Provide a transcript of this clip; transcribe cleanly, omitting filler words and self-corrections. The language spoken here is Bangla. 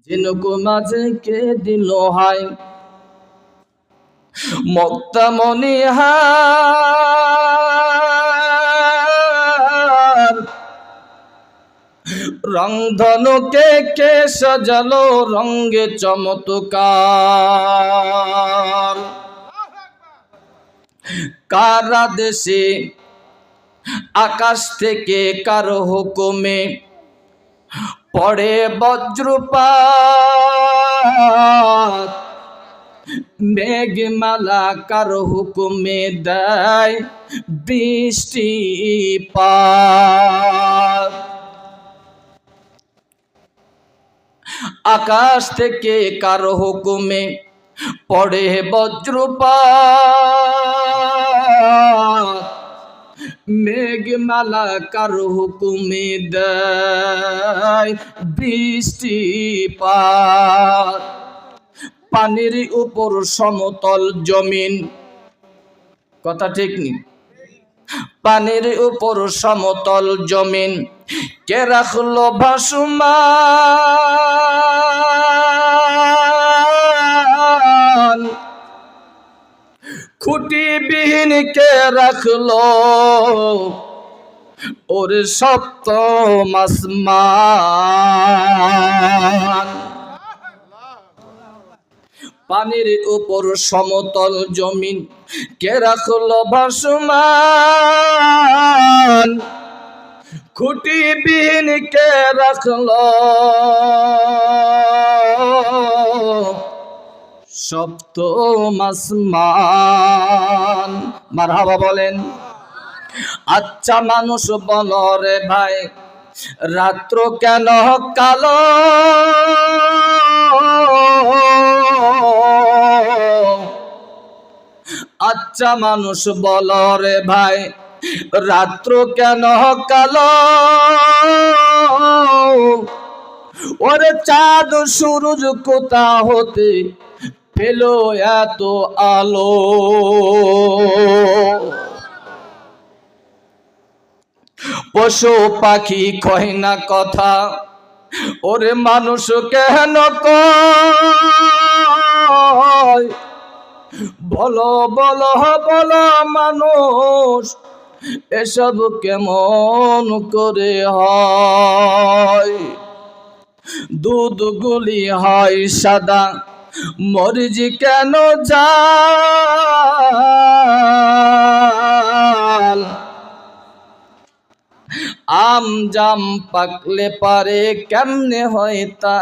ঝিনুক মাঝে কে দিল হাই মুক্তামণি হার রংধনুকে কে সাজালো রঙে চমৎকার কার আদেশে আকাশ থেকে কার হুকুমে পড়ে বজ্রপাত মেঘমালা কার হুকুমে দেয় বৃষ্টিপাত আকাশ থেকে কার হুকুমে পড়ে বজ্রপাত মেঘমালা কার হুকুমে দেয় বৃষ্টিপাত পানির উপর সমতল জমিন কথা ঠিক নেই পানির উপর সমতল জমিন কে রাখলো ভাসমান খুঁটিবিহীন কে রাখলো ওর সপ্তম আসমান পানির উপর সমতল জমিন কে রাখলো ভাসমান খুঁটিবিহীন কে রাখলো সপ্তম আসমান মারহাবা বলেন আচ্ছা মানুষ বলো রে ভাই রাত্র কেন কালো আচ্ছা মানুষ বলো রে ভাই রাত্র কেন কালো ওরে চাঁদ সূরজ কোথা হতে পেলো এত আলো পশু পাখি কয় না কথা ওরে মানুষ কেন কয় বলো বলো বলো মানুষ এসব কেমন করে হয় দুধ গুলি হয় সাদা মরিচি কেন জাল আম জাম পাকলে পারে কেমনে হয় তা